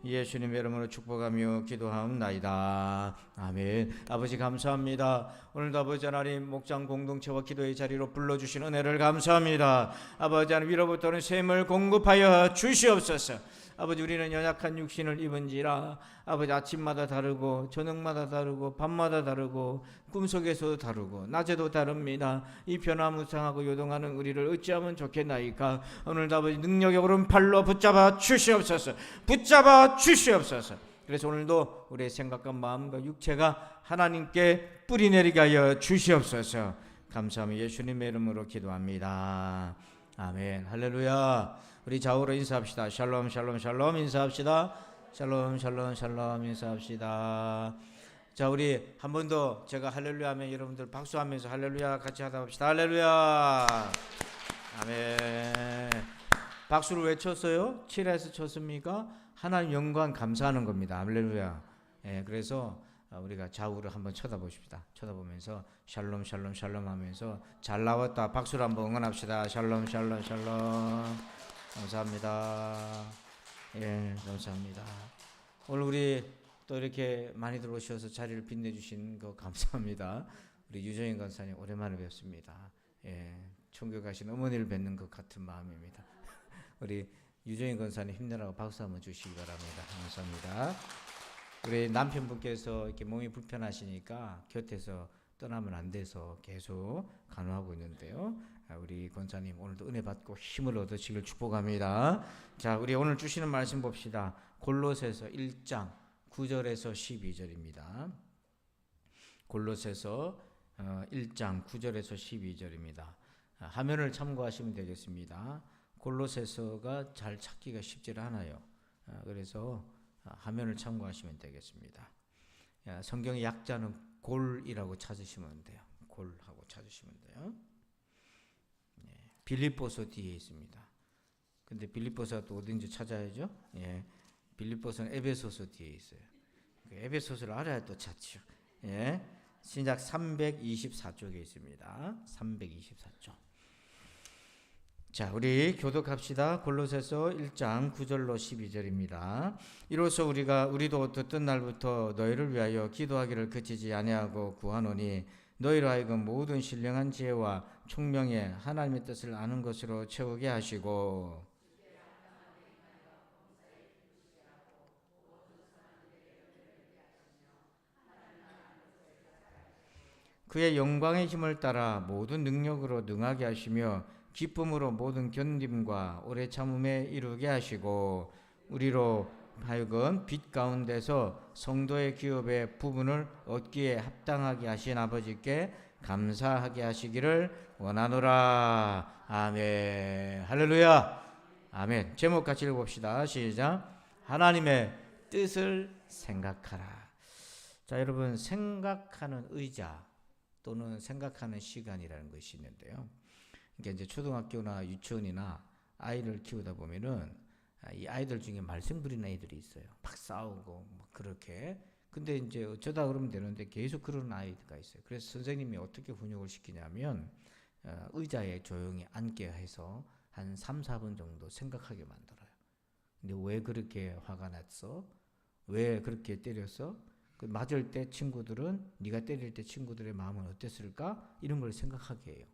예수님의 이름으로 축복하며 기도하옵나이다. 아멘. 아버지 감사합니다. 오늘도 아버지 하나님 목장 공동체와 기도의 자리로 불러주신 은혜를 감사합니다. 아버지 하나님 위로부터는 샘을 공급하여 주시옵소서. 아버지 우리는 연약한 육신을 입은지라 아버지 아침마다 다르고 저녁마다 다르고 밤마다 다르고 꿈속에서도 다르고 낮에도 다릅니다. 이 변화무쌍하고 요동하는 우리를 어찌하면 좋겠나이까. 오늘도 아버지 능력의 오른팔로 붙잡아 주시옵소서. 붙잡아 주시옵소서. 그래서 오늘도 우리의 생각과 마음과 육체가 하나님께 뿌리내리게 하여 주시옵소서. 감사하며 예수님의 이름으로 기도합니다. 아멘. 할렐루야. 우리 좌우로 인사합시다. 샬롬 샬롬 샬롬 인사합시다. 샬롬 샬롬 샬롬 인사합시다. 자, 우리 한 번 더 제가 할렐루야 하면 여러분들 박수하면서 할렐루야 같이 하다 봅시다. 할렐루야. 아멘. 박수를 왜 쳤어요? 7에서 쳤습니까? 하나님 영광 감사하는 겁니다. 할렐루야. 예, 그래서 우리가 좌우를 한번 쳐다보십시다. 쳐다보면서 샬롬 샬롬 샬롬 하면서 잘 나왔다 박수를 한번 응원합시다. 샬롬 샬롬 샬롬. 감사합니다. 예, 감사합니다. 오늘 우리 또 이렇게 많이들 오셔서 자리를 빛내주신 거 감사합니다. 우리 유정인 권사님 오랜만에 뵙습니다. 예, 총교 가신 어머니를 뵙는 것 같은 마음입니다. 우리 유정인 권사님 힘내라고 박수 한번 주시기 바랍니다. 감사합니다. 우리 남편분께서 이렇게 몸이 불편하시니까 곁에서 떠나면 안 돼서 계속 간호하고 있는데요. 우리 권사님 오늘도 은혜 받고 힘을 얻으시길 축복합니다. 자, 우리 오늘 주시는 말씀 봅시다. 골로새서 1장 9절에서 12절입니다. 골로새서 1장 9절에서 12절입니다. 화면을 참고하시면 되겠습니다. 골로새서가 잘 찾기가 쉽지 않아요. 그래서 화면을 참고하시면 되겠습니다. 성경의 약자는 골이라고 찾으시면 돼요. 골하고 찾으시면 돼요. 빌립보서 뒤에 있습니다. 근데 빌립보서가 또 어딘지 찾아야죠. 예, 빌립보서는 에베소서 뒤에 있어요. 에베소서를 알아야 또 찾죠. 예, 신약 324쪽에 있습니다. 324쪽. 자, 우리 교독합시다. 골로새서 1장 9절로 12절입니다. 이로써 우리도 듣던 날부터 너희를 위하여 기도하기를 그치지 아니하고 구하노니 너희로 하여금 모든 신령한 지혜와 총명에 하나님의 뜻을 아는 것으로 채우게 하시고 그의 영광의 힘을 따라 모든 능력으로 능하게 하시며 기쁨으로 모든 견딤과 오래 참음에 이루게 하시고 우리로 하여금 빛 가운데서 성도의 기업의 부분을 얻기에 합당하게 하신 아버지께 감사하게 하시기를 원하노라. 아멘. 할렐루야. 아멘. 제목 같이 읽어봅시다. 시작. 하나님의 뜻을 생각하라. 자, 여러분, 생각하는 의자 또는 생각하는 시간이라는 것이 있는데요. 그러니까 이제 초등학교나 유치원이나 아이를 키우다 보면은 이 아이들 중에 말썽 부리는 아이들이 있어요. 막 싸우고 뭐 그렇게. 근데 이제 어쩌다 그러면 되는데 계속 그러는 아이가 있어요. 그래서 선생님이 어떻게 훈육을 시키냐면 의자에 조용히 앉게 해서 한 3, 4분 정도 생각하게 만들어요. 근데 왜 그렇게 화가 났어? 왜 그렇게 때렸어? 그 맞을 때 친구들은 네가 때릴 때 친구들의 마음은 어땠을까? 이런 걸 생각하게 해요.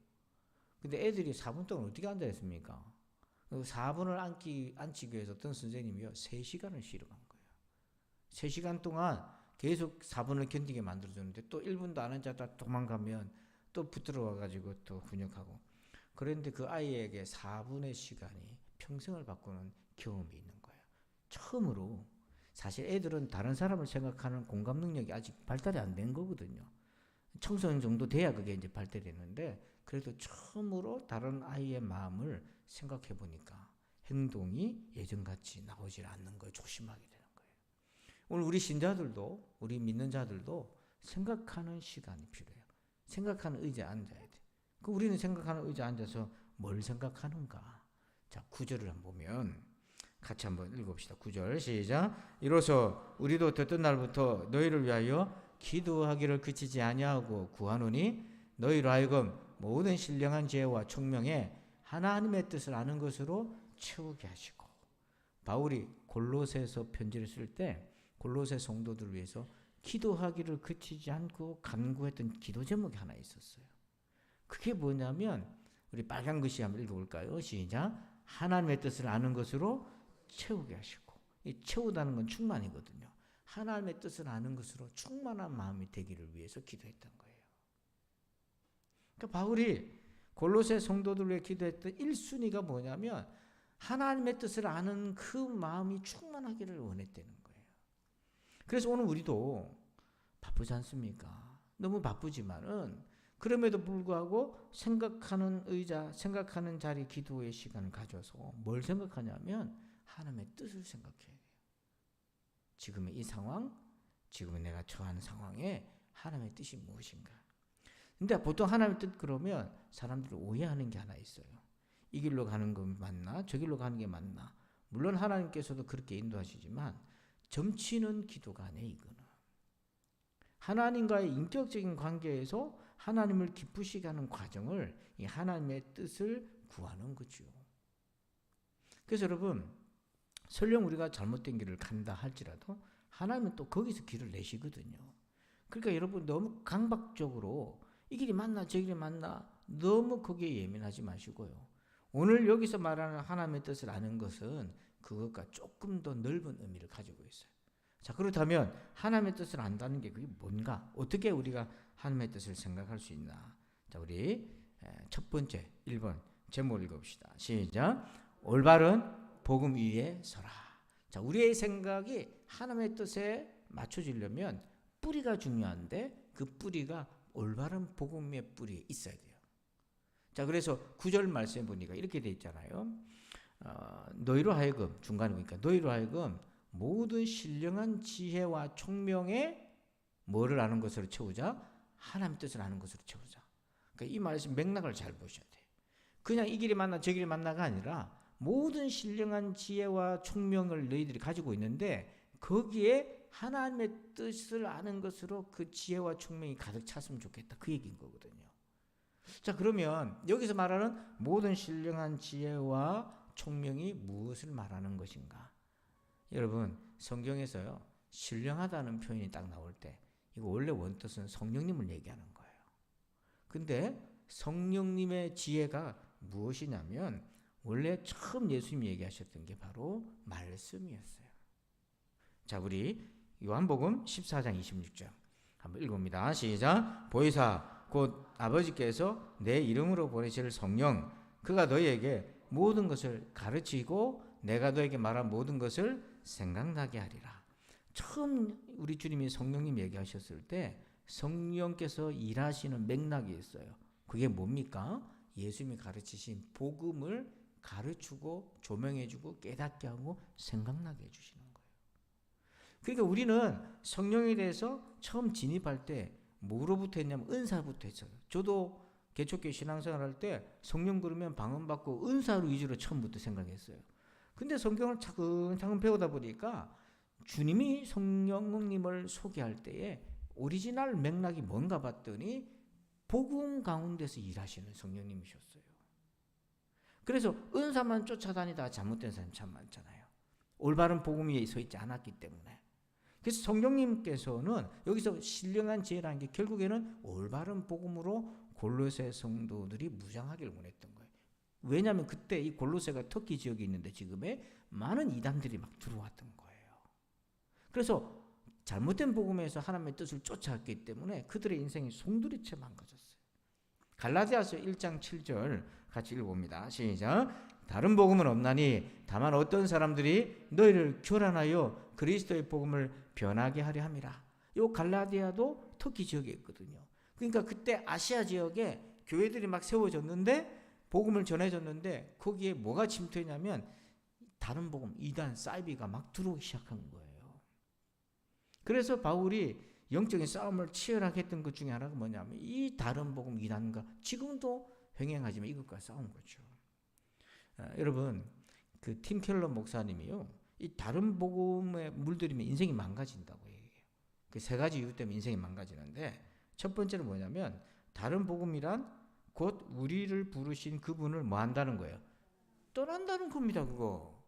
근데 애들이 4분 동안 어떻게 앉아 있습니까? 4분을 앉히기 위해서 어떤 선생님이요 3시간을 씨름한 거예요. 3시간 동안 계속 4분을 견디게 만들어줬는데 또 1분도 안 앉았다 도망가면 또 붙들어 와가지고 또 훈육하고. 그런데 그 아이에게 4분의 시간이 평생을 바꾸는 경험이 있는 거예요. 처음으로. 사실 애들은 다른 사람을 생각하는 공감 능력이 아직 발달이 안 된 거거든요. 청소년 정도 돼야 그게 이제 발달했는데 그래도 처음으로 다른 아이의 마음을 생각해 보니까 행동이 예전같이 나오질 않는 걸 조심하게 되는 거예요. 오늘 우리 신자들도 우리 믿는 자들도 생각하는 시간이 필요해요. 생각하는 의자에 앉아야 돼. 그 우리는 생각하는 의자에 앉아서 뭘 생각하는가? 자, 9절을 한번 보면 같이 한번 읽어봅시다. 9절 시작. 이로써 우리도 듣던 날부터 너희를 위하여 기도하기를 그치지 아니하고 구하노니 너희로 하여금 모든 신령한 지혜와 총명에 하나님의 뜻을 아는 것으로 채우게 하시고. 바울이 골로새서 편지를 쓸 때 골로새 성도들을 위해서 기도하기를 그치지 않고 간구했던 기도 제목이 하나 있었어요. 그게 뭐냐면 우리 빨간 글씨 한번 읽어볼까요? 시작. 하나님의 뜻을 아는 것으로 채우게 하시고, 이 채우다는 건 충만이거든요. 하나님의 뜻을 아는 것으로 충만한 마음이 되기를 위해서 기도했던 거예요. 그러니까 바울이 골로새 성도들을 위해 기도했던 1순위가 뭐냐면 하나님의 뜻을 아는 그 마음이 충만하기를 원했다는 거예요. 그래서 오늘 우리도 바쁘지 않습니까? 너무 바쁘지만은 그럼에도 불구하고 생각하는 의자, 생각하는 자리, 기도의 시간을 가져서 뭘 생각하냐면 하나님의 뜻을 생각해야 돼요. 지금의 이 상황, 지금 내가 처한 상황에 하나님의 뜻이 무엇인가? 근데 보통 하나님의 뜻 그러면 사람들이 오해하는 게 하나 있어요. 이 길로 가는 건 맞나? 저 길로 가는 게 맞나? 물론 하나님께서도 그렇게 인도하시지만 점치는 기도가 아니에요, 이거는. 하나님과의 인격적인 관계에서 하나님을 기쁘시게 하는 과정을 이 하나님의 뜻을 구하는 거죠. 그래서 여러분, 설령 우리가 잘못된 길을 간다 할지라도 하나님은 또 거기서 길을 내시거든요. 그러니까 여러분 너무 강박적으로 이 길이 맞나 저 길이 맞나 너무 거기에 예민하지 마시고요. 오늘 여기서 말하는 하나님의 뜻을 아는 것은 그것과 조금 더 넓은 의미를 가지고 있어요. 자, 그렇다면 하나님의 뜻을 안다는 게 그게 뭔가? 어떻게 우리가 하나님의 뜻을 생각할 수 있나? 자, 우리 첫 번째 1번 제목을 읽어봅시다. 시작. 올바른 복음 위에 서라. 자, 우리의 생각이 하나님의 뜻에 맞춰지려면 뿌리가 중요한데 그 뿌리가 올바른 복음의 뿌리에 있어야 돼요. 자, 그래서 9절 말씀해 보니까 이렇게 돼 있잖아요. 너희로 하여금, 중간에 보니까 너희로 하여금 모든 신령한 지혜와 총명에 뭐를 아는 것으로 채우자? 하나님 뜻을 아는 것으로 채우자. 그러니까 이 말씀 맥락을 잘 보셔야 돼요. 그냥 이 길이 맞나 저 길이 맞나가 아니라 모든 신령한 지혜와 총명을 너희들이 가지고 있는데 거기에 하나님의 뜻을 아는 것으로 그 지혜와 총명이 가득 찼으면 좋겠다. 그 얘기인 거거든요. 자, 그러면 여기서 말하는 모든 신령한 지혜와 총명이 무엇을 말하는 것인가? 여러분, 성경에서요, 신령하다는 표현이 딱 나올 때 이거 원래 원뜻은 성령님을 얘기하는 거예요. 근데 성령님의 지혜가 무엇이냐면 원래 처음 예수님이 얘기하셨던 게 바로 말씀이었어요. 자, 우리 요한복음 14장 26절 한번 읽어봅니다. 시작. 보혜사 곧 아버지께서 내 이름으로 보내실 성령 그가 너희에게 모든 것을 가르치고 내가 너에게 말한 모든 것을 생각나게 하리라. 처음 우리 주님이 성령님 얘기하셨을 때 성령께서 일하시는 맥락이 있어요. 그게 뭡니까? 예수님이 가르치신 복음을 가르치고 조명해주고 깨닫게 하고 생각나게 해주시는 거예요. 그러니까 우리는 성령에 대해서 처음 진입할 때 뭐로부터 했냐면 은사부터 했어요. 저도 개척교회 신앙생활 할 때 성령 그러면 방언받고 은사로 위주로 처음부터 생각했어요. 근데 성경을 차근차근 배우다 보니까 주님이 성령님을 소개할 때에 오리지널 맥락이 뭔가 봤더니 복음 가운데서 일하시는 성령님이셨어요. 그래서 은사만 쫓아다니다 잘못된 사람이 참 많잖아요. 올바른 복음 위에 서 있지 않았기 때문에. 그래서 성령님께서는 여기서 신령한 지혜라는 게 결국에는 올바른 복음으로 골로새 성도들이 무장하기를 원했던 거예요. 왜냐하면 그때 이 골로새가 터키 지역에 있는데 지금의 많은 이단들이 막 들어왔던 거예요. 그래서 잘못된 복음에서 하나님의 뜻을 쫓아왔기 때문에 그들의 인생이 송두리째 망가졌어요. 갈라디아서 1장 7절 같이 읽어봅니다. 시작. 다른 복음은 없나니 다만 어떤 사람들이 너희를 교란하여 그리스도의 복음을 변하게 하려 함이라. 이 갈라디아도 터키 지역에 있거든요. 그러니까 그때 아시아 지역에 교회들이 막 세워졌는데 복음을 전해줬는데 거기에 뭐가 침투했냐면 다른 복음, 이단, 사이비가 막 들어오기 시작한 거예요. 그래서 바울이 영적인 싸움을 치열하게 했던 것 중에 하나가 뭐냐면 이 다른 복음, 이단과 지금도 병행하지만 이것과 싸운 거죠. 여러분, 그 팀 켈러 목사님이요, 이 다른 복음에 물들이면 인생이 망가진다고 얘기해요. 그 세 가지 이유 때문에 인생이 망가지는데 첫 번째는 뭐냐면 다른 복음이란 곧 우리를 부르신 그분을 뭐 한다는 거예요? 떠난다는 겁니다. 그거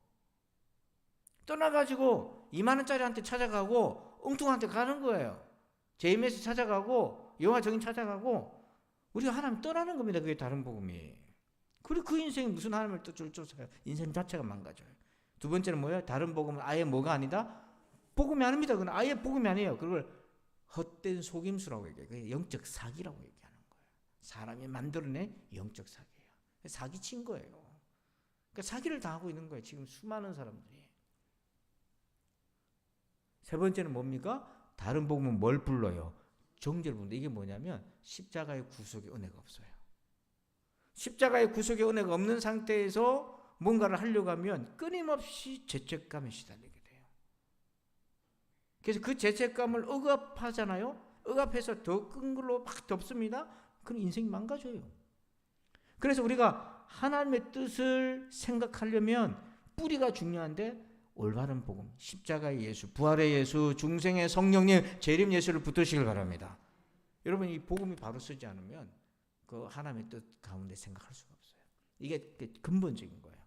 떠나가지고 2만 원짜리한테 찾아가고 엉뚱한테 가는 거예요. JMS 찾아가고 영화 정인 찾아가고 우리가 하나님 떠나는 겁니다. 그게 다른 복음이. 그리고 그 인생이 무슨 하나님을 쫓아요. 인생 자체가 망가져요. 두 번째는 뭐예요? 다른 복음은 아예 뭐가 아니다? 복음이 아닙니다. 그건 아예 복음이 아니에요. 그걸 헛된 속임수라고 얘기해요. 그게 영적 사기라고 얘기하는 거예요. 사람이 만들어낸 영적 사기예요. 사기친 거예요. 그러니까 사기를 당하고 있는 거예요. 지금 수많은 사람들이. 세 번째는 뭡니까? 다른 복음은 뭘 불러요? 정죄를 부른다. 이게 뭐냐면 십자가의 구속의 은혜가 없어요. 십자가의 구속의 은혜가 없는 상태에서 뭔가를 하려고 하면 끊임없이 죄책감에 시달리게 돼요. 그래서 그 죄책감을 억압하잖아요. 억압해서 더 큰 걸로 막 덮습니다. 그럼 인생이 망가져요. 그래서 우리가 하나님의 뜻을 생각하려면 뿌리가 중요한데 올바른 복음, 십자가의 예수, 부활의 예수, 중생의 성령님, 재림 예수를 붙드시길 바랍니다. 여러분 이 복음이 바로 쓰지 않으면 그 하나님의 뜻 가운데 생각할 수가 없어요. 이게 근본적인 거예요.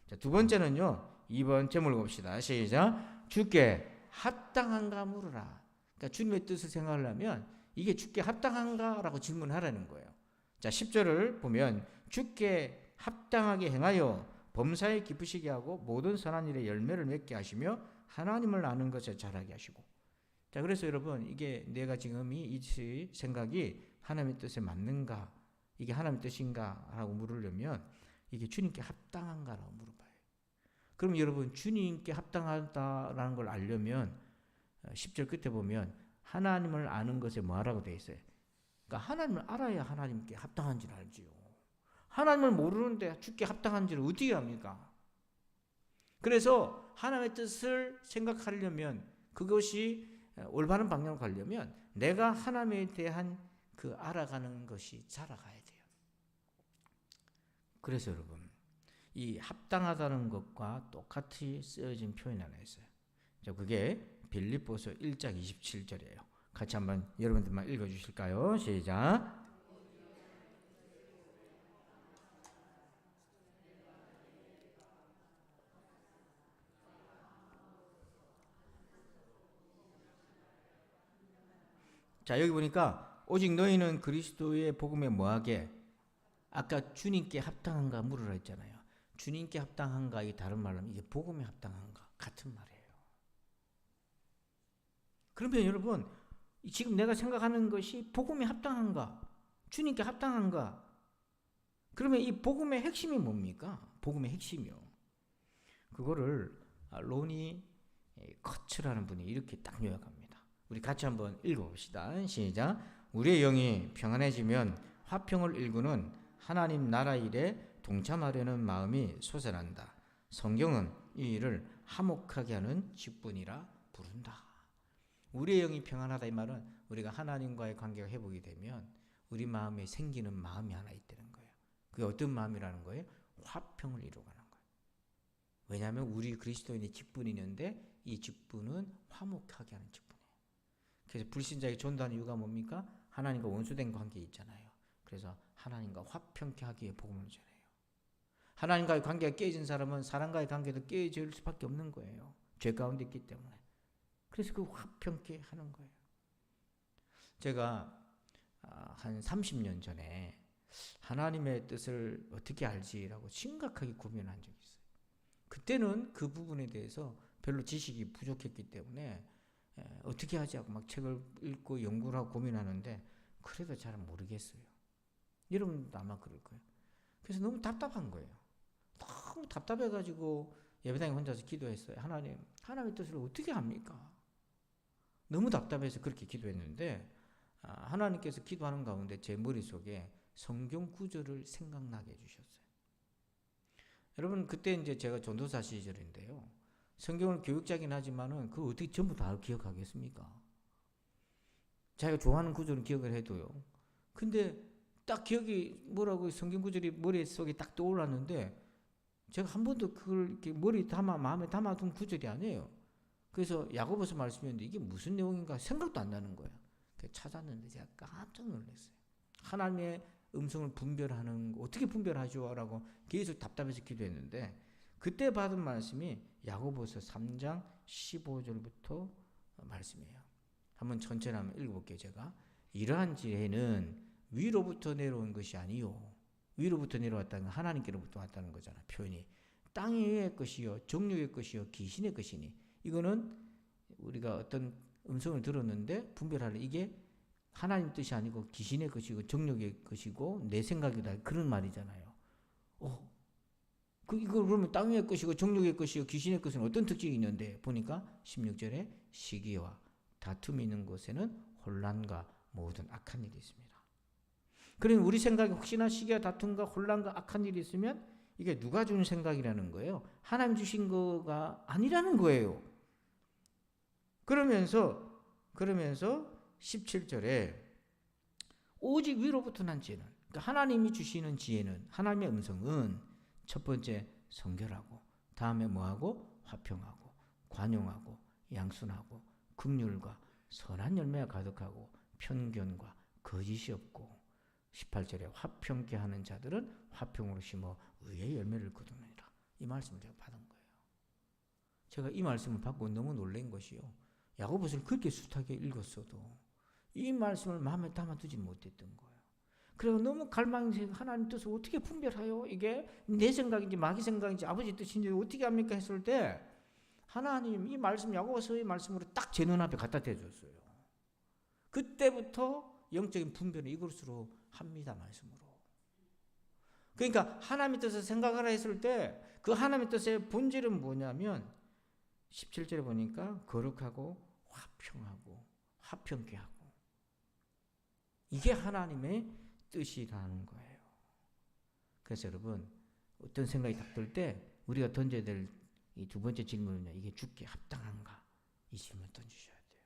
자, 두 번째는요. 2번 제목을 봅시다. 시작. 주께 합당한가 물으라. 그러니까 주님의 뜻을 생각하려면 이게 주께 합당한가라고 질문하라는 거예요. 자, 10절을 보면 주께 합당하게 행하여 범사에 기쁘시게 하고 모든 선한 일에 열매를 맺게 하시며 하나님을 아는 것에 자라게 하시고. 자, 그래서 여러분 이게 내가 지금 이 생각이 하나님의 뜻에 맞는가, 이게 하나님의 뜻인가 라고 물으려면 이게 주님께 합당한가라고 물어봐요. 그럼 여러분 주님께 합당하다라는 걸 알려면 10절 끝에 보면 하나님을 아는 것에 뭐하라고 되어 있어요. 그러니까 하나님을 알아야 하나님께 합당한지를 알지요. 하나님을 모르는데 주께 합당한지를 어떻게 합니까? 그래서 하나님의 뜻을 생각하려면 그것이 올바른 방향으로 가려면 내가 하나님에 대한 그 알아가는 것이 자라가야 돼요. 그래서 여러분 이 합당하다는 것과 똑같이 쓰여진 표현이 하나 있어요. 그게 빌립보서 1장 27절이에요. 같이 한번 여러분들만 읽어주실까요? 시작. 자, 여기 보니까 오직 너희는 그리스도의 복음에 뭐하게? 아까 주님께 합당한가 물으라 했잖아요. 주님께 합당한가 이 다른 말로 하면 이게 복음에 합당한가 같은 말이에요. 그러면 여러분 지금 내가 생각하는 것이 복음에 합당한가? 주님께 합당한가? 그러면 이 복음의 핵심이 뭡니까? 복음의 핵심이요. 그거를 로니 커츠라는 분이 이렇게 딱 요약합니다. 우리 같이 한번 읽어봅시다. 시작. 우리의 영이 평안해지면 화평을 일구는 하나님 나라 일에 동참하려는 마음이 솟아난다. 성경은 이 일을 화목하게 하는 직분이라 부른다. 우리의 영이 평안하다 이 말은 우리가 하나님과의 관계가 회복이 되면 우리 마음에 생기는 마음이 하나 있다는 거예요. 그게 어떤 마음이라는 거예요? 화평을 이루어가는 거예요. 왜냐하면 우리 그리스도인의 직분이 있는데 이 직분은 화목하게 하는 직분이에요. 그래서 불신자에게 전도하는 이유가 뭡니까? 하나님과 원수된 관계에 있잖아요. 그래서 하나님과 화평케 하기에 복음을 전해요. 하나님과의 관계가 깨진 사람은 사람과의 관계도 깨질 수밖에 없는 거예요. 죄 가운데 있기 때문에. 그래서 그 화평케 하는 거예요. 제가 한 30년 전에 하나님의 뜻을 어떻게 알지라고 심각하게 고민한 적이 있어요. 그때는 그 부분에 대해서 별로 지식이 부족했기 때문에 어떻게 하지 하고 막 책을 읽고 연구를 하고 고민하는데 그래도 잘 모르겠어요. 여러분도 아마 그럴 거예요. 그래서 너무 답답한 거예요. 너무 답답해가지고 예배당에 혼자서 기도했어요. 하나님의 뜻을 어떻게 합니까? 너무 답답해서 그렇게 기도했는데 하나님께서 기도하는 가운데 제 머릿속에 성경 구절을 생각나게 해주셨어요. 여러분 그때 이제 제가 전도사 시절인데요. 성경을 교육자긴 하지만은 그걸 어떻게 전부 다 기억하겠습니까? 자기가 좋아하는 구절은 기억을 해도요. 근데 딱 기억이 뭐라고 성경 구절이 머릿속에 딱 떠올랐는데 제가 한 번도 그걸 이렇게 마음에 담아둔 구절이 아니에요. 그래서 야고보서 말씀이었는데 이게 무슨 내용인가 생각도 안 나는 거예요. 그래서 찾았는데 제가 깜짝 놀랐어요. 하나님의 음성을 분별하는 거 어떻게 분별하죠? 라고 계속 답답해서 기도했는데 그때 받은 말씀이 야고보서 3장 15절부터 말씀이에요. 한번 천천히 한번 읽어볼게요. 제가 이러한 지혜는 위로부터 내려온 것이 아니요, 위로부터 내려왔다는 건 하나님께로부터 왔다는 거잖아. 표현이 땅의 것이요 정욕의 것이요 귀신의 것이니, 이거는 우리가 어떤 음성을 들었는데 분별하려, 이게 하나님 뜻이 아니고 귀신의 것이고 정욕의 것이고 내 생각이다, 그런 말이잖아요. 이거 그러면 땅의 것이고 정욕의 것이고 귀신의 것은 어떤 특징이 있는데, 보니까 16절에 시기와 다툼이 있는 곳에는 혼란과 모든 악한 일이 있습니다. 그러면 우리 생각에 혹시나 시기와 다툼과 혼란과 악한 일이 있으면 이게 누가 준 생각이라는 거예요? 하나님 주신 거가 아니라는 거예요. 그러면서 17절에 오직 위로부터 난 지혜는, 그러니까 하나님이 주시는 지혜는, 하나님의 음성은 첫 번째 성결하고, 다음에 뭐하고? 화평하고 관용하고 양순하고 긍휼과 선한 열매가 가득하고 편견과 거짓이 없고, 18절에 화평케 하는 자들은 화평으로 심어 의의 열매를 거두느니라. 이 말씀을 제가 받은 거예요. 제가 이 말씀을 받고 너무 놀란 것이요, 야고보서를 그렇게 숱하게 읽었어도 이 말씀을 마음에 담아두지 못했던 거예요. 그리고 너무 갈망이, 하나님 뜻을 어떻게 분별하여, 이게 내 생각인지 마귀 생각인지 아버지 뜻인지 어떻게 합니까 했을 때, 하나님 이 말씀, 야고보서의 말씀으로 딱 제 눈앞에 갖다 대줬어요. 그때부터 영적인 분별을 이것으로 합니다. 말씀으로. 그러니까 하나님의 뜻을 생각하라 했을 때 그 하나님의 뜻의 본질은 뭐냐면 17절에 보니까 거룩하고 화평하고 화평케 하고, 이게 하나님의 뜻이라는 거예요. 그래서 여러분, 어떤 생각이 딱 들 때 우리가 던져야 될 이 두 번째 질문은요, 이게 주께 합당한가? 이 질문을 던지셔야 돼요.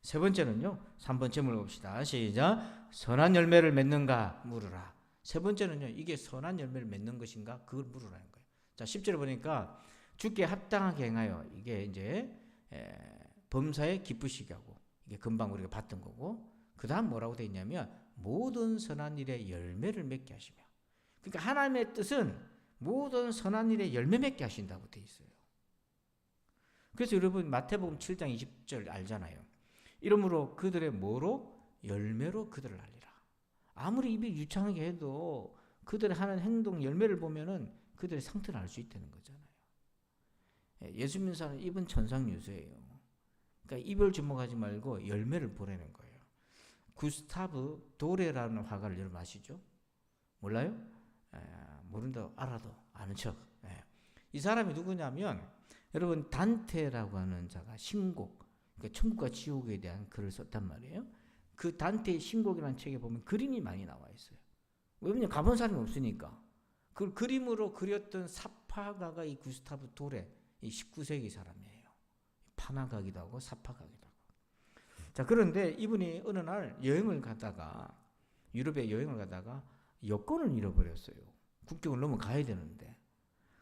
세 번째는요, 3번 질문을 봅시다. 시작. 선한 열매를 맺는가 물으라. 세 번째는요, 이게 선한 열매를 맺는 것인가, 그걸 물으라는 거예요. 자, 10절에 보니까 주께 합당하게 행하여, 이게 이제 범사에 기쁘시게 하고, 이게 금방 우리가 봤던 거고, 그 다음 뭐라고 되어 있냐면 모든 선한 일에 열매를 맺게 하시며, 그러니까 하나님의 뜻은 모든 선한 일에 열매 맺게 하신다고 되어 있어요. 그래서 여러분 마태복음 7장 20절 알잖아요. 이러므로 그들의 뭐로? 열매로 그들을 알리라. 아무리 입이 유창하게 해도 그들의 하는 행동 열매를 보면은 그들의 상태를 알 수 있다는 거잖아요. 예수 믿는 사람은 입은 천상유수예요. 그러니까 입을 주목하지 말고 열매를 보라는 거예요. 구스타브 도레라는 화가를 여러분 아시죠? 몰라요? 모른다 알아도 아는 척. 이 사람이 누구냐면, 여러분 단테라고 하는 자가 신곡, 그러니까 천국과 지옥에 대한 글을 썼단 말이에요. 그 단테의 신곡이라는 책에 보면 그림이 많이 나와 있어요. 왜냐면 가본 사람이 없으니까. 그 그림으로 그렸던 사파가가 이 구스타브 도레, 이 19세기 사람이에요. 파나가기도 하고 사파가기도 하고. 자, 그런데 이분이 어느 날 여행을 가다가, 유럽에 여행을 가다가 여권을 잃어버렸어요. 국경을 넘어가야 되는데.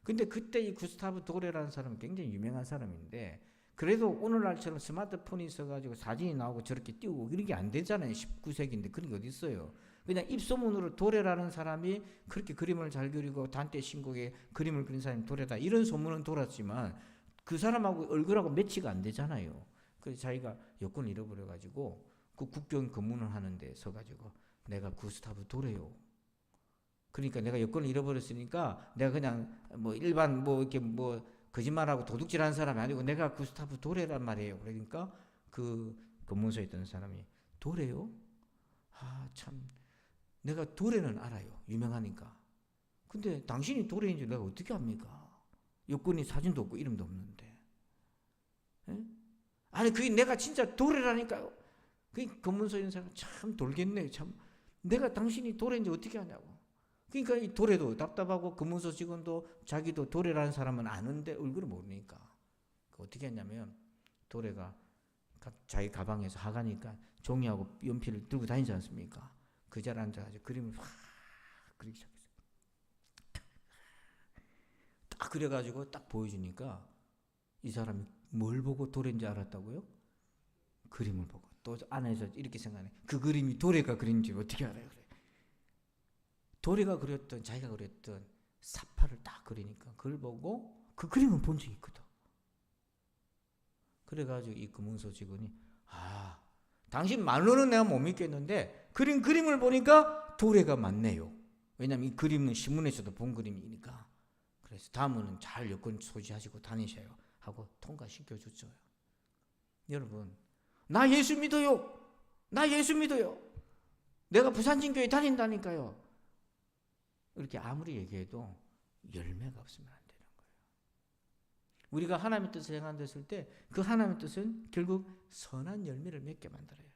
근데 그때 이 구스타브 도레라는 사람은 굉장히 유명한 사람인데, 그래도 오늘날처럼 스마트폰이 있어가지고 사진이 나오고 저렇게 띄우고 이런 게 안 되잖아요. 19세기인데 그런 게 어디 있어요. 그냥 입소문으로 도레라는 사람이 그렇게 그림을 잘 그리고 단테 신곡에 그림을 그린 사람이 도레다, 이런 소문은 돌았지만 그 사람하고 얼굴하고 매치가 안 되잖아요. 그래서 자기가 여권을 잃어버려가지고 그 국경 검문을 하는데 서가지고, 내가 구스타브 도레요. 그러니까 내가 여권을 잃어버렸으니까 내가 그냥 뭐 일반 뭐 이렇게 뭐 거짓말하고 도둑질하는 사람이 아니고 내가 구스타브 도레란 말이에요. 그러니까 그 검문소에 있던 사람이, 도레요? 아, 참, 내가 도레는 알아요. 유명하니까. 근데 당신이 도레인 줄 내가 어떻게 압니까? 여권이 사진도 없고 이름도 없는데. 에? 아니 그게 내가 진짜 도레라니까요. 그 검문소에 있는 사람 참 돌겠네. 참, 내가 당신이 도레인지 어떻게 아냐고. 그러니까 이 도레도 답답하고 검문소 직원도 자기도 도레라는 사람은 아는데 얼굴을 모르니까 어떻게 했냐면, 도레가 자기 가방에서 하가니까 종이하고 연필을 들고 다니지 않습니까? 그 자리에 앉아가지고 그림을 확 그리기 시작했어요. 딱 그려가지고 딱 보여주니까 이 사람이 뭘 보고 도레인지 알았다고요? 그림을 보고. 또 안에서 이렇게 생각해, 그 그림이 도레가 그린지 어떻게 알아요? 그래. 도레가 그렸던, 자기가 그렸던 사파를 딱 그리니까 그걸 보고 그 그림은 본 적이 있거든. 그래가지고 이 금은소 직원이 당신 말로는 내가 못 믿겠는데 그림을 보니까 도래가 맞네요. 왜냐하면 이 그림은 신문에서도 본 그림이니까. 그래서 다음은 잘 여권 소지하시고 다니셔요 하고 통과시켜줬죠. 여러분, 나 예수 믿어요. 나 예수 믿어요. 내가 부산진교회 다닌다니까요. 이렇게 아무리 얘기해도 열매가 없으면 안 되는 거예요. 우리가 하나님의 뜻을 행한댔을 때 그 하나님의 뜻은 결국 선한 열매를 맺게 만들어요.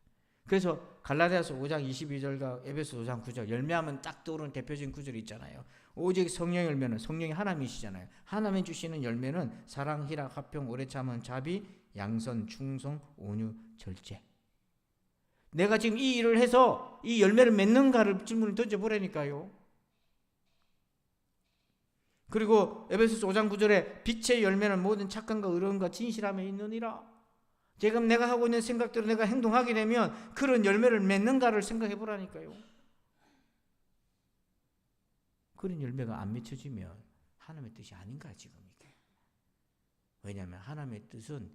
그래서 갈라디아서 5장 22절과 에베소 5장 9절 열매하면 딱 떠오르는 대표적인 구절이 있잖아요. 오직 성령의 열매는 성령이 하나님이시잖아요. 하나님이 주시는 열매는 사랑, 희락, 화평, 오래 참음, 자비, 양선, 충성, 온유, 절제. 내가 지금 이 일을 해서 이 열매를 맺는가를 질문을 던져보라니까요. 그리고 에베소서 5장 9절에 빛의 열매는 모든 착함과 의로움과 진실함에 있느니라. 지금 내가 하고 있는 생각대로 내가 행동하게 되면 그런 열매를 맺는가를 생각해 보라니까요. 그런 열매가 안 맺혀지면 하나님의 뜻이 아닌가 지금 이게. 왜냐하면 하나님의 뜻은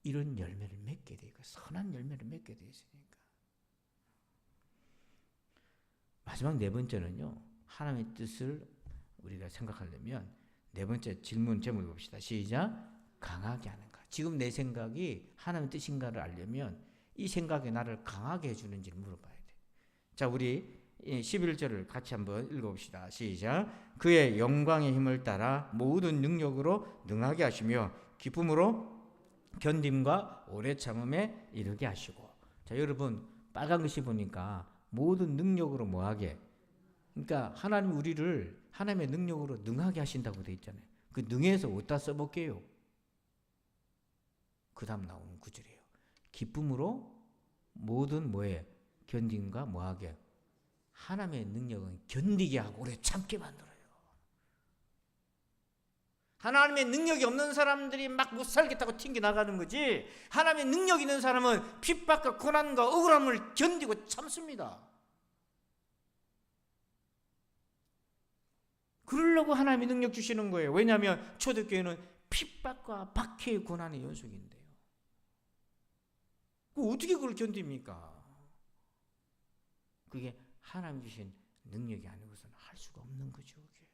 이런 열매를 맺게 돼 있고 선한 열매를 맺게 돼 있으니까. 마지막 네 번째는요. 하나님의 뜻을 우리가 생각하려면 네 번째 질문 제목을 봅시다. 시작. 강하게 하는 것. 지금 내 생각이 하나님의 뜻인가를 알려면 이 생각이 나를 강하게 해주는지를 물어봐야 돼. 자, 우리 11절을 같이 한번 읽어봅시다. 시작. 그의 영광의 힘을 따라 모든 능력으로 능하게 하시며 기쁨으로 견딤과 오래 참음에 이르게 하시고. 자, 여러분 빨간 글씨 보니까 모든 능력으로 뭐하게. 그러니까 하나님 우리를 하나님의 능력으로 능하게 하신다고 되어 있잖아요. 그 능해서 어디다 써볼게요? 그 다음 나오는 구절이에요. 기쁨으로 모든 뭐에 견딘과 뭐하게. 하나님의 능력은 견디게 하고 오래 참게 만들어요. 하나님의 능력이 없는 사람들이 막 못 살겠다고 튕겨나가는 거지, 하나님의 능력 있는 사람은 핍박과 고난과 억울함을 견디고 참습니다. 그러려고 하나님이 능력 주시는 거예요. 왜냐하면 초대교회는 핍박과 박해의 고난의 연속인데요. 어떻게 그걸 견딥니까? 그게 하나님 주신 능력이 아니고서는 할 수가 없는 거죠. 그게.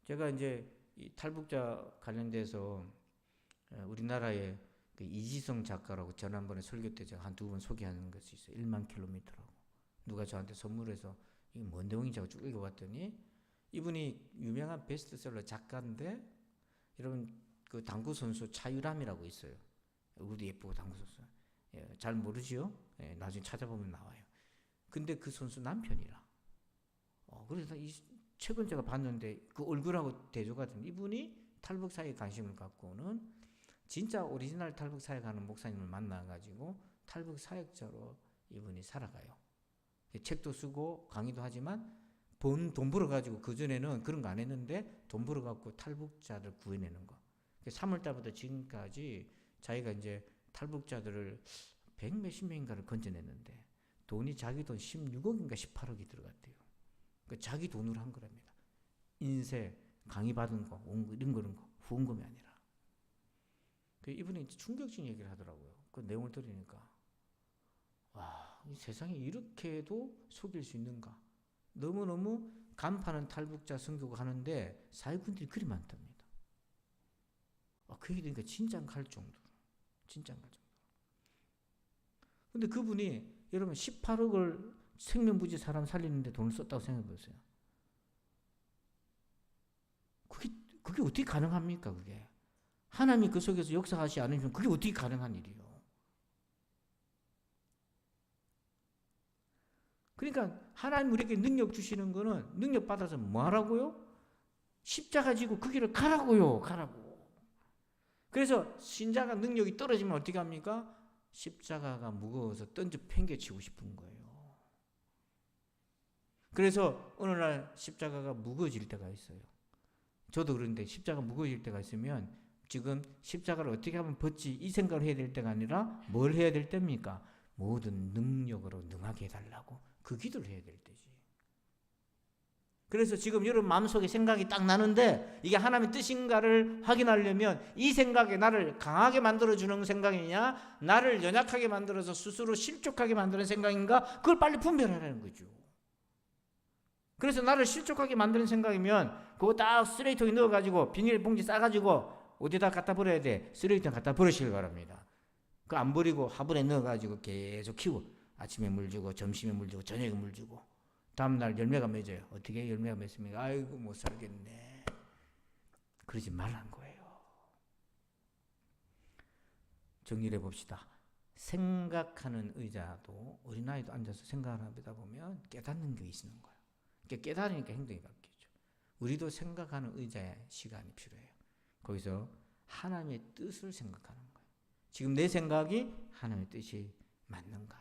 제가 이제 이 탈북자 관련돼서 우리나라의 그 이지성 작가라고 지난번에 설교 때 제가 한 두 번 소개하는 것이 있어요. 1만 킬로미터라고. 누가 저한테 선물해서 이게 뭔 내용인지 쭉 읽어봤더니 이분이 유명한 베스트셀러 작가인데, 여러분 그 당구 선수 차유람이라고 있어요. 얼굴도 예쁘고 당구 선수. 잘 모르지요? 나중에 찾아보면 나와요. 근데 그 선수 남편이라. 그래서 최근 제가 봤는데 그 얼굴하고 대조가 된 이분이 탈북 사회에 관심을 갖고는 진짜 오리지널 탈북 사회 가는 목사님을 만나가지고 탈북 사역자로 이분이 살아가요. 책도 쓰고 강의도 하지만 돈 벌어가지고, 그전에는 그런 거 안 했는데 돈 벌어갖고 탈북자들 구해내는 거. 3월달부터 지금까지 자기가 이제 탈북자들을 100몇십 명인가를 건져냈는데 돈이 자기 돈 16억인가 18억이 들어갔대요. 그러니까 자기 돈으로 한 거랍니다. 인쇄, 강의 받은 거, 이런 거 후원금이 아니라. 이분이 충격적인 얘기를 하더라고요. 그 내용을 들으니까 와, 이 세상에 이렇게도 속일 수 있는가. 너무너무 간파는 탈북자 선교가 하는데 사회군들이 그리 많답니다. 그 얘기 들으니까 진짠가 할 정도로. 진짠가 할 정도로. 근데 그분이 여러분 18억을 생명부지 사람 살리는데 돈을 썼다고 생각해 보세요. 그게 어떻게 가능합니까? 그게 하나님이 그 속에서 역사하시지 않으면 그게 어떻게 가능한 일이에요? 그러니까 하나님 우리에게 능력 주시는 거는 능력 받아서 뭐 하라고요? 십자가 지고 그 길을 가라고요. 가라고. 그래서 신자가 능력이 떨어지면 어떻게 합니까? 십자가가 무거워서 던져 팽개치고 싶은 거예요. 그래서 어느 날 십자가가 무거워질 때가 있어요. 저도 그런데 십자가 무거워질 때가 있으면 지금 십자가를 어떻게 하면 벗지 이 생각을 해야 될 때가 아니라 뭘 해야 될 때입니까? 모든 능력으로 능하게 해달라고 그 기도를 해야 될 때지. 그래서 지금 여러분 마음속에 생각이 딱 나는데 이게 하나님의 뜻인가를 확인하려면 이 생각이 나를 강하게 만들어주는 생각이냐, 나를 연약하게 만들어서 스스로 실족하게 만드는 생각인가, 그걸 빨리 분별하라는 거죠. 그래서 나를 실족하게 만드는 생각이면 그거 딱 쓰레기통에 넣어가지고 비닐봉지 싸가지고 어디다 갖다 버려야 돼? 쓰레기통 갖다 버리시길 바랍니다. 그거 안 버리고 화분에 넣어가지고 계속 키워. 아침에 물 주고 점심에 물 주고 저녁에 물 주고 다음날 열매가 맺어요. 어떻게 열매가 맺습니까? 아이고 못 살겠네. 그러지 말란 거예요. 정리를 해봅시다. 생각하는 의자도 어린아이도 앉아서 생각을 하다 보면 깨닫는 게 있는 거예요. 깨달으니까 행동이 바뀌죠. 우리도 생각하는 의자에 시간이 필요해요. 거기서 하나님의 뜻을 생각하는 거예요. 지금 내 생각이 하나님의 뜻이 맞는가?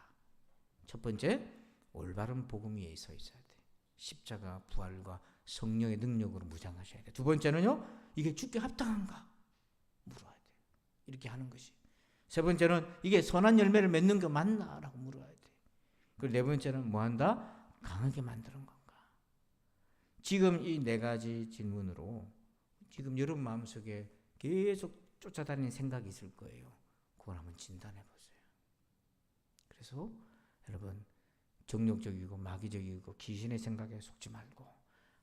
첫 번째, 올바른 복음 위에 서 있어야 돼. 십자가 부활과 성령의 능력으로 무장하셔야 돼. 두 번째는요, 이게 주께 합당한가 물어야 돼. 이렇게 하는 것이. 세 번째는 이게 선한 열매를 맺는 거 맞나라고 물어야 돼. 그리고 네 번째는 뭐 한다? 강하게 만드는 건가. 지금 이 네 가지 질문으로 지금 여러분 마음속에 계속 쫓아다니는 생각이 있을 거예요. 그걸 한번 진단해 보세요. 그래서 여러분 정욕적이고 마귀적이고 귀신의 생각에 속지 말고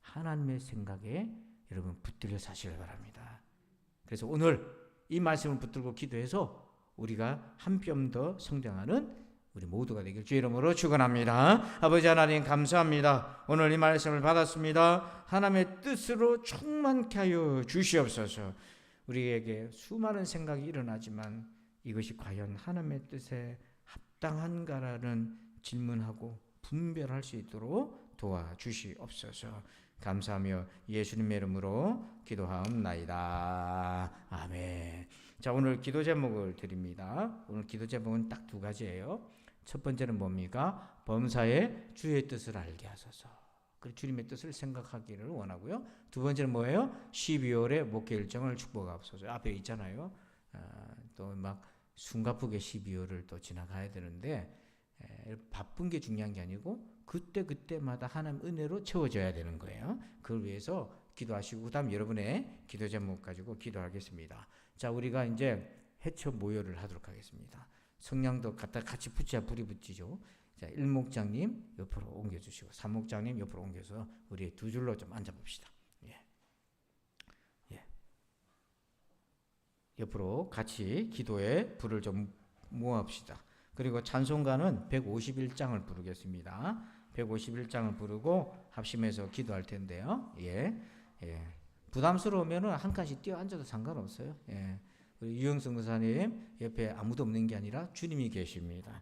하나님의 생각에 여러분 붙들려 사시길 바랍니다. 그래서 오늘 이 말씀을 붙들고 기도해서 우리가 한 뼘 더 성장하는 우리 모두가 되길 주의 이름으로 축원합니다. 아버지 하나님 감사합니다. 오늘 이 말씀을 받았습니다. 하나님의 뜻으로 충만케 하여 주시옵소서. 우리에게 수많은 생각이 일어나지만 이것이 과연 하나님의 뜻에 합당한가라는 질문하고 분별할 수 있도록 도와주시옵소서. 감사하며 예수님의 이름으로 기도하옵나이다. 아멘. 자, 오늘 기도 제목을 드립니다. 오늘 기도 제목은 딱 두 가지예요. 첫 번째는 뭡니까? 범사에 주의 뜻을 알게 하소서. 그리고 주님의 뜻을 생각하기를 원하고요. 두 번째는 뭐예요? 12월에 목회 일정을 축복하옵소서. 앞에 있잖아요. 또 막 숨가쁘게 12월을 또 지나가야 되는데 바쁜 게 중요한 게 아니고 그때마다 하나님 은혜로 채워져야 되는 거예요. 그걸 위해서 기도하시고 그다음 여러분의 기도 제목 가지고 기도하겠습니다. 자, 우리가 이제 해초 모여를 하도록 하겠습니다. 성냥도 갖다 같이 붙여야 불이 붙이죠. 자, 1목장님 옆으로 옮겨주시고 3목장님 옆으로 옮겨서 우리 두 줄로 좀 앉아봅시다. 옆으로 같이 기도에 불을 좀 모읍시다. 그리고 찬송가는 151장을 부르겠습니다. 151장을 부르고 합심해서 기도할 텐데요. 부담스러우면 한 칸씩 뛰어 앉아도 상관없어요. 우리 유영성 목사님 옆에 아무도 없는 게 아니라 주님이 계십니다.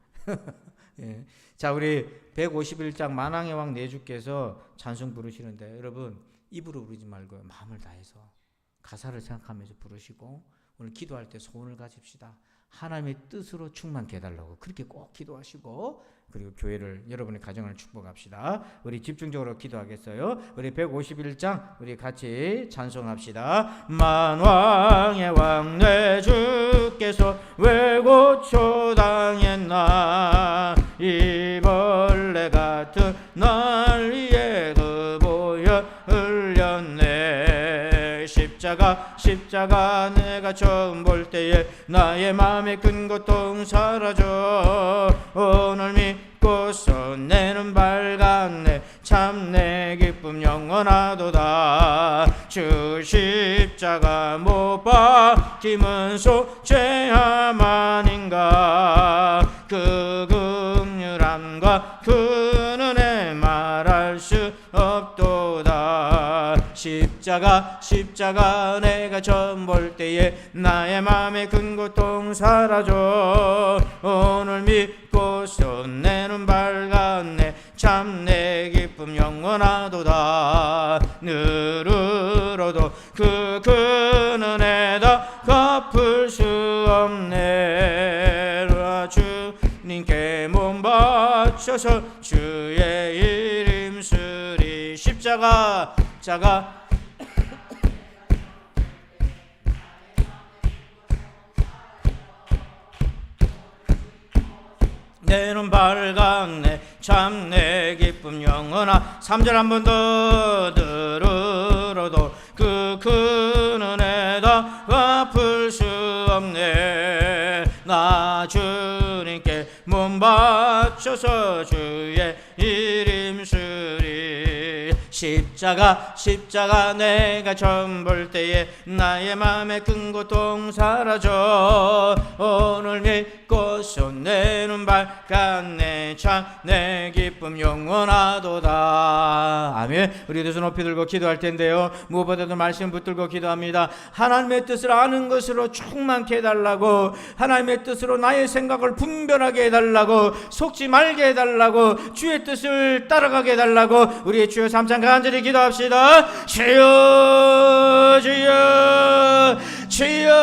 자, 우리 151장 만왕의 왕 내주께서 찬송 부르시는데 여러분 입으로 부르지 말고 마음을 다해서 가사를 생각하면서 부르시고 오늘 기도할 때 소원을 가집시다. 하나님의 뜻으로 충만케 해달라고 그렇게 꼭 기도하시고 그리고 교회를 여러분의 가정을 축복합시다. 우리 집중적으로 기도하겠어요. 우리 151장 우리 같이 찬송합시다. 만왕의 왕 내 주께서 왜 고초당했나 이 벌레 같은 날 위에 그 보혈 흘렸네. 십자가 내가 처음 볼 때에 나의 마음의 큰 고통 사라져 오늘 믿고서 내는 밝았네. 참 내 기쁨 영원하도다. 주 십자가 못 박힘은 속죄함 아닌가. 그 긍휼함과 그 은혜 말할 수 없도다. 십자가 내가 처음 볼 때에 나의 마음의 큰 고통 사라져 오늘 믿고서 내 눈 밝았네. 참 내 기쁨 영원하도다. 늘으로도 그 큰 은혜 다 갚을 수 없네. 주님께 몸 바쳐서 주의 이름 쓰리. 십자가 내 눈 밝았네. 참 내 기쁨 기쁨 영원하 3절 한 번 더 들으러도 그 큰 은혜 다 갚을 수 없네. 나 주님께 몸 바쳐서 주의 이름 쓰리. 십자가 내가 처음 볼 때에 나의 맘에 큰 고통 사라져. 오늘 믿고서 내 눈 밝았네. 참 내 기쁨 영원하도다. 아멘. 우리 두 손 높이 들고 기도할 텐데요, 무엇보다도 말씀 붙들고 기도합니다. 하나님의 뜻을 아는 것으로 충만케 해달라고, 하나님의 뜻으로 나의 생각을 분별하게 해달라고, 속지 말게 해달라고, 주의 뜻을 따라가게 해달라고 우리의 주여 삼창 간절히 기도합시다. 주여 주여 주여.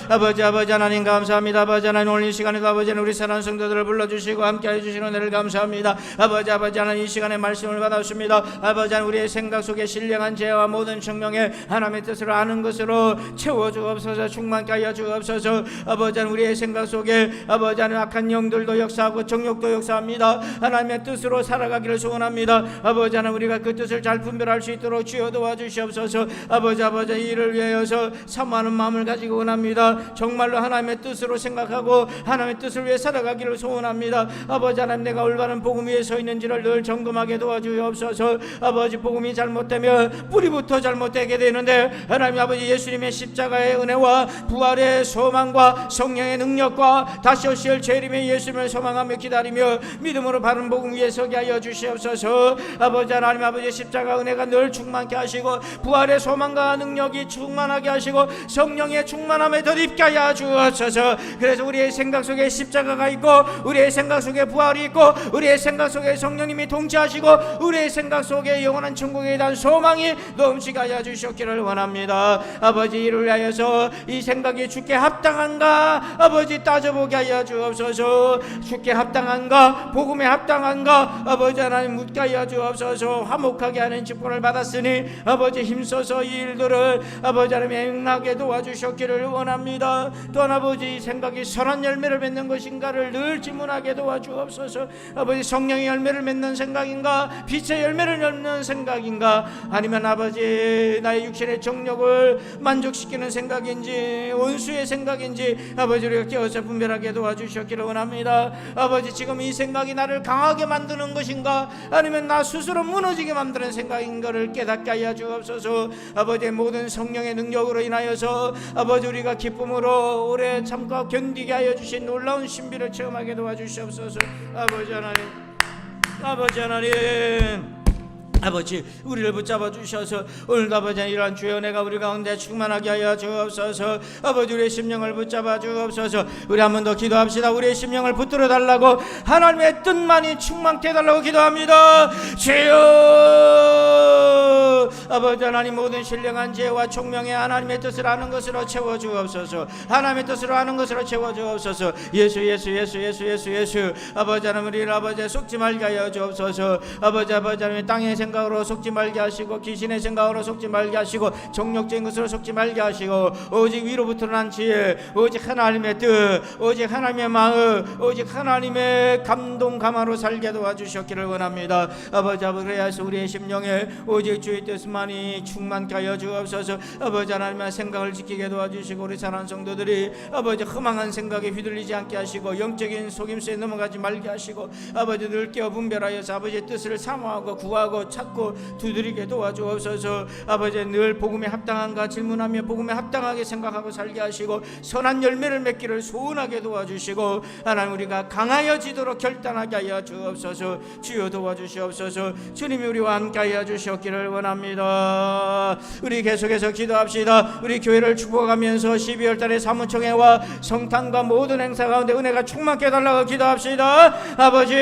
아버지 하나님 감사합니다. 아버지 하나님 오늘 이 시간에도 아버지 우리 사랑하는 성도들을 불러주시고 함께해 주시는 은혜를 감사합니다. 아버지 하나님 이 시간에 말씀을 받았습니다. 아버지 하나님 우리의 생각 속에 신령한 죄와 모든 청명에 하나님의 뜻을 아는 것으로 채워주옵소서. 충만케 하여 주옵소서. 아버지 하나님 우리의 생각 속에 아버지 하나님 악한 영들도 역사하고 정욕도 역사합니다. 하나님의 뜻으로 살아가기를 소원합니다. 아버지 하나님 우리가 그 뜻을 잘 분별할 수 있도록 주여 도와주시옵소서. 아버지 이를 위하여서 사모하는 마음을 가지고 원합니다. 정말로 하나님의 뜻으로 생각하고 하나님의 뜻을 위해 살아가기를 소원합니다. 아버지 하나님 내가 올바른 복음 위에 서 있는지를 늘 점검하게 도와주옵소서. 아버지 복음이 잘못되면 뿌리부터 잘못되게 되는데 하나님 아버지 예수님의 십자가의 은혜와 부활의 소망과 성령의 능력과 다시 오실 재림의 예수님을 소망하며 기다리며 믿음으로 바른 복음 위에 서게 하여 주시옵소서. 아버지 하나님 아버지 십자가 은혜가 늘 충만케 하시고 부활의 소망과 능력이 충만하게 하시고 성령의 충만함에 덧입게 하여 주옵소서. 그래서 우리의 생각 속에 십자가가 있고 우리의 생각 속에 부활이 있고 우리의 생각 속에 성령님이 통치하시고 우리의 생각 속에 영원한 천국에 대한 소망이 넘치게 하여 주셨기를 원합니다. 아버지 이를 위하여서 이 생각이 주께 합당한가 아버지 따져보게 하여 주옵소서. 주께 합당한가 복음에 합당한가 아버지 하나님 묻게 하여 주옵소서. 화목하게 하는 직분을 받았으니 아버지 힘써서 이 일들을 아버지 하나님 행하게 도와주셨기를 원합니다. 또한 아버지 이 생각이 선한 열매를 맺는 것인가를 늘 질문하게 도와주옵소서. 아버지 성령의 열매를 맺는 생각인가 빛의 열매를 맺는 생각인가 아니면 아버지 나의 육신의 정욕을 만족시키는 생각인지 원수의 생각인지 아버지 우리가 깨어서 분별하게 도와주셨기를 원합니다. 아버지 지금 이 생각이 나를 강하게 만드는 것인가 아니면 나 스스로 무너지게 만드는 생각인가를 깨닫게 하여 주옵소서. 아버지 모든 성령의 능력으로 인하여서 아버지 우리가 기쁨으로 오래 참고 견디게 하여 주신 놀라운 신비를 체험하게 도와주시옵소서. 아버지 하나님 아버지 우리를 붙잡아 주셔서 오늘도 아버지 이러한 주의 은혜가 우리 가운데 충만하게 하여 주옵소서. 아버지 우리의 심령을 붙잡아 주옵소서. 우리 한 번 더 기도합시다. 우리의 심령을 붙들어 달라고 하나님의 뜻만이 충만케 해달라고 기도합니다. 주여 아버지 하나님 모든 신령한 죄와 총명의 하나님의 뜻을 아는 것으로 채워 주옵소서. 하나님의 뜻으로 아는 것으로 채워 주옵소서. 예수 아버지 하나님 우리를 아버지 속지 말게 하여 주옵소서. 아버지 하나님 땅의 생각으로 속지 말게 하시고 귀신의 생각으로 속지 말게 하시고 정욕적인 것으로 속지 말게 하시고 오직 위로부터 난 지혜 오직 하나님의 뜻 오직 하나님의 마음 오직 하나님의 감동 감화로 살게 도와주셨기를 원합니다. 아버지 그래야서 우리의 심령에 오직 주의 뜻만이 충만케 하여 주옵소서. 아버지 하나님의 생각을 지키게 도와주시고 우리 사랑하는 성도들이 아버지 허망한 생각에 휘둘리지 않게 하시고 영적인 속임수에 넘어가지 말게 하시고 아버지 늘 깨어 분별하여서 아버지의 뜻을 사모하고 구하고 찾고 두드리게 도와주옵소서. 아버지 늘 복음에 합당한가 질문하며 복음에 합당하게 생각하고 살게 하시고 선한 열매를 맺기를 소원하게 도와주시고 하나님 우리가 강하여지도록 결단하게 하여 주옵소서. 주여 도와주시옵소서. 주님이 우리와 함께 하여 주셨기를 원합니다. 우리 계속해서 기도합시다. 우리 교회를 축복하면서 12월 달에 사무총회와 성탄과 모든 행사 가운데 은혜가 충만케 해달라고 기도합시다. 아버지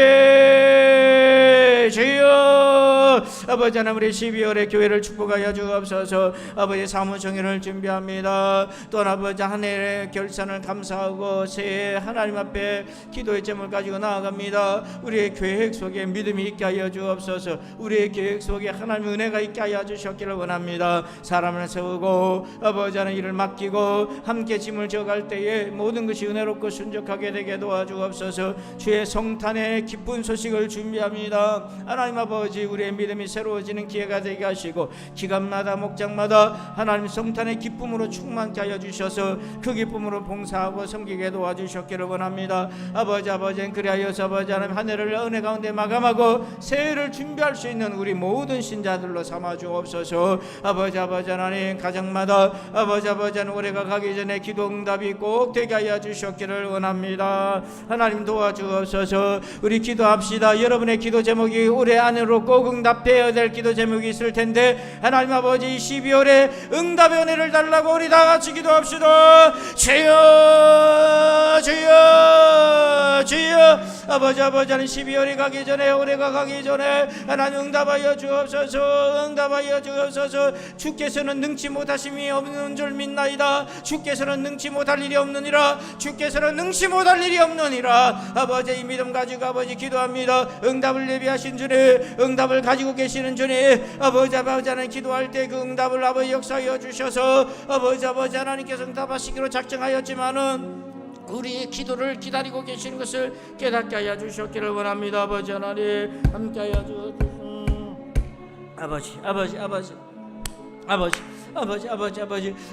주여 아버지 하나님 우리 12월에 교회를 축복하여 주옵소서. 아버지 사무총회를 준비합니다. 또한 아버지 한 해의 결산을 감사하고 새해 하나님 앞에 기도의 제목을 가지고 나아갑니다. 우리의 계획 속에 믿음이 있게 하여 주옵소서. 우리의 계획 속에 하나님의 은혜가 있게 하여 주셨기를 원합니다. 사람을 세우고 아버지 하나님 일을 맡기고 함께 짐을 져갈 때에 모든 것이 은혜롭고 순적하게 되게 도와주옵소서. 주의 성탄의 기쁜 소식을 준비합니다. 하나님 아버지 우리의 믿음이 새로워지는 기회가 되게 하시고 기간마다 목장마다 하나님 성탄의 기쁨으로 충만케 하여 주셔서 그 기쁨으로 봉사하고 섬기게 도와주셨기를 원합니다. 아버지 그리하여서 아버지 하나님 한 해를 은혜 가운데 마감하고 새해를 준비할 수 있는 우리 모든 신자들로 삼아 주옵소서. 아버지 하나님 가정마다 아버지 하나님 올해가 가기 전에 기도 응답이 꼭 되게 하여 주셨기를 원합니다. 하나님 도와주옵소서. 우리 기도합시다. 여러분의 기도 제목이 올해 안으로 꼭 응답되어야 될 기도 제목이 있을 텐데 하나님 아버지 12월에 응답의 은혜를 달라고 우리 다 같이 기도합시다. 주여 주여 주여 아버지 하나님 12월이 가기 전에 올해가 가기 전에 하나님 응답하여 주옵소서. 응답하여 주옵소서. 주께서는 능치 못하심이 없는 줄 믿나이다. 주께서는 능치 못할 일이 없느니라. 주께서는 능치 못할 일이 없느니라. 아버지 이 믿음 가지고 아버지 기도합니다. 응답을 예비하신 주님, 응답을 가지고 계시는 주님, 아버지 하나님 기도할 때 그 응답을 아버지 역사하여 주셔서 아버지 하나님께서 응답하시기로 작정하였지만은 우리의 기도를 기다리고 계시는 것을 깨닫게 하여 주셨기를 원합니다. 아버지 하나님 함께 하여 주옵소서.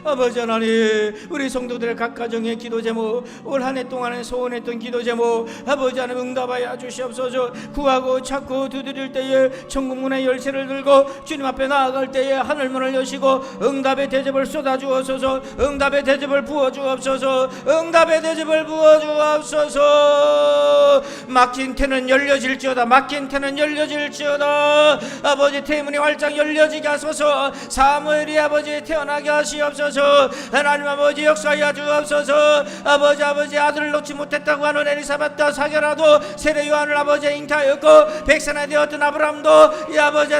아버지 하나님 우리 성도들의 각 가정의 기도 제목 올 한 해 동안에 소원했던 기도 제목 아버지 하나님 응답하여 주시옵소서. 구하고 찾고 두드릴 때에 천국문의 열쇠를 들고 주님 앞에 나아갈 때에 하늘문을 여시고 응답의 대접을 쏟아주옵소서. 응답의 대접을 부어주옵소서. 응답의 대접을 부어주옵소서. 막힌 태는 열려질지어다. 막힌 태는 열려질지어다. 아버지 태문이 활짝 열려지게 하소서. 사무엘이 아버지 태어나게 하시옵소서. 하나님 아버지 역사하여 주옵소서. 아버지 아들을 놓지 못했다고 하는 엘리사벳과 사게라도 세례 요한을 아버지 잉타하였고 백성이 되었던 아브라함도 이 아버지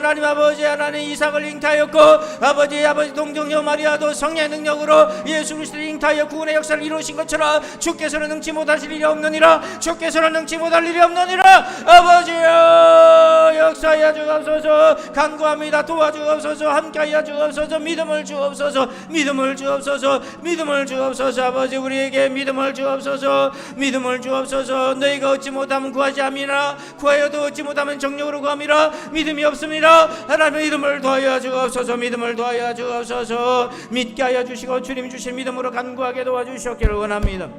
하나님 이삭을 잉타하였고 아버지 동정녀 마리아도 성령의 능력으로 예수 그리스도를 잉타하여 구원의 역사를 이루신 것처럼 주께서는 능치 못하실 일이 없느니라. 주께서는 능치 못할 일이 없느니라. 아버지여 역사하여 주옵소서. 간구합니다. 도와주옵소서. 함께하여 주옵소서. 믿음을 주옵소서. 믿음을 주옵소서. 믿음을 주옵소서. 아버지 우리에게 믿음을 주옵소서. 믿음을 주옵소서. 너희가 얻지 못하면 구하지 아니라 구하여도 얻지 못하면 정력으로 구함이라. 믿음이 없습니다. 하나님의 믿음을 더하여 주옵소서. 믿음을 더하여 주옵소서. 믿게 하여 주시고 주님 주신 믿음으로 간구하게 도와주셨기를 원합니다.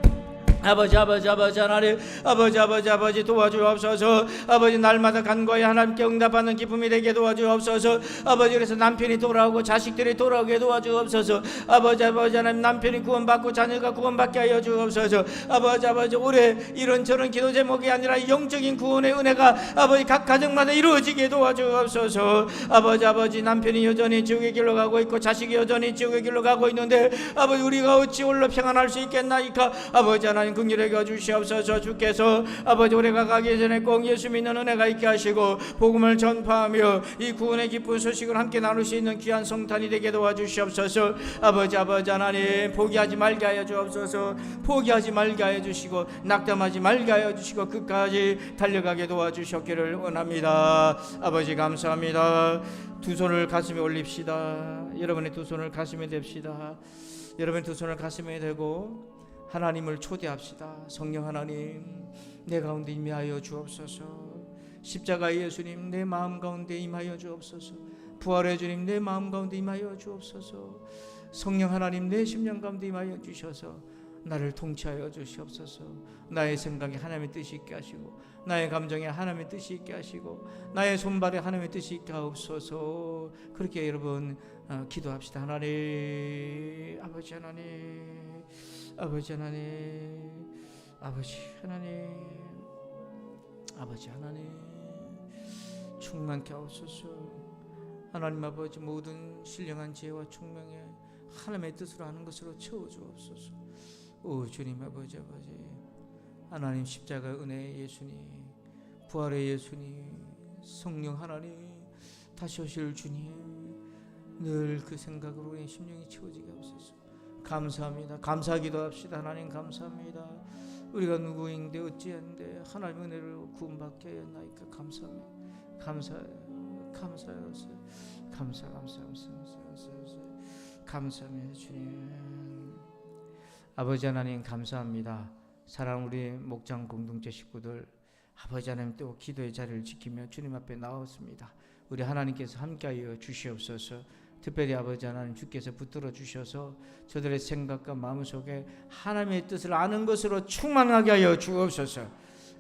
아버지 하나님 아버지 도와주옵소서. 아버지 날마다 간구하여 하나님께 응답하는 기쁨이 되게 도와주옵소서. 아버지 그래서 남편이 돌아오고 자식들이 돌아오게 도와주옵소서. 아버지 하나님 남편이 구원받고 자녀가 구원받게 하여 주옵소서. 아버지 올해 이런저런 기도 제목이 아니라 영적인 구원의 은혜가 아버지 각 가정마다 이루어지게 도와주옵소서. 아버지 남편이 여전히 지옥의 길로 가고 있고 자식이 여전히 지옥의 길로 가고 있는데 아버지 우리가 어찌 홀로 평안할 수 있겠나이까. 아버지 하나님 긍휼하게 주시옵소서. 주께서 아버지 올해가 가기 전에 꼭 예수 믿는 은혜가 있게 하시고 복음을 전파하며 이 구원의 기쁜 소식을 함께 나눌 수 있는 귀한 성탄이 되게 도와주시옵소서. 아버지 하나님 포기하지 말게 하여 주옵소서. 포기하지 말게 하여 주시고 낙담하지 말게 하여 주시고 끝까지 달려가게 도와주셨기를 원합니다. 아버지 감사합니다. 두 손을 가슴에 올립시다. 여러분의 두 손을 가슴에 댑시다. 여러분의 두 손을 가슴에 대고 하나님을 초대합시다. 성령 하나님 내 가운데 임하여 주옵소서. 십자가의 예수님 내 마음 가운데 임하여 주옵소서. 부활의 주님 내 마음 가운데 임하여 주옵소서. 성령 하나님 내 심령 가운데 임하여 주셔서 나를 통치하여 주시옵소서. 나의 생각에 하나님의 뜻이 있게 하시고 나의 감정에 하나님의 뜻이 있게 하시고 나의 손발에 하나님의 뜻이 있게 하옵소서. 그렇게 여러분 기도합시다. 하나님 아버지 하나님 아버지 하나님 충만케 하옵소서. 하나님 아버지 모든 신령한 지혜와 총명에 하나님의 뜻으로 하는 것으로 채워주옵소서. 오 주님 아버지 하나님 십자가 은혜의 예수님 부활의 예수님 성령 하나님 다시 오실 주님, 늘 그 생각으로 우리의 심령이 채워지게 하옵소서. 감사합니다. 감사하기도 합시다. 하나님 감사합니다. 우리가 누구인데 어찌한데 하나님 은혜로 구원받게 하였나이까. 감사합니다. 감사합니다 주님. 아버지 하나님 감사합니다. 사랑 우리 목장 공동체 식구들, 아버지 하나님 또 기도의 자리를 지키며 주님 앞에 나왔습니다. 우리 하나님께서 함께하여 주시옵소서. 특별히 아버지 하나님 주께서 붙들어 주셔서 저들의 생각과 마음속에 하나님의 뜻을 아는 것으로 충만하게 하여 주옵소서.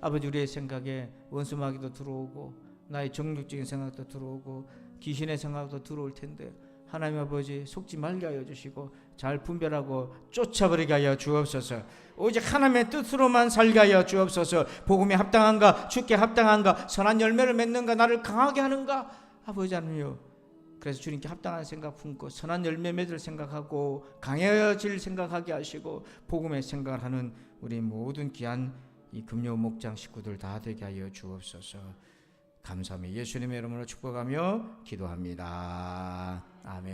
아버지, 우리의 생각에 원수마귀도 들어오고 나의 정욕적인 생각도 들어오고 귀신의 생각도 들어올 텐데 하나님 아버지 속지 말게 하여 주시고 잘 분별하고 쫓아버리게 하여 주옵소서. 오직 하나님의 뜻으로만 살게 하여 주옵소서. 복음에 합당한가, 주께 합당한가, 선한 열매를 맺는가, 나를 강하게 하는가. 아버지 하나님이여, 그래서 주님께 합당한 생각 품고 선한 열매 맺을 생각하고 강해질 생각하게 하시고 복음의 생각을 하는 우리 모든 귀한 이 금요 목장 식구들 다 되게 하여 주옵소서. 감사합니다. 예수님의 이름으로 축복하며 기도합니다. 아멘.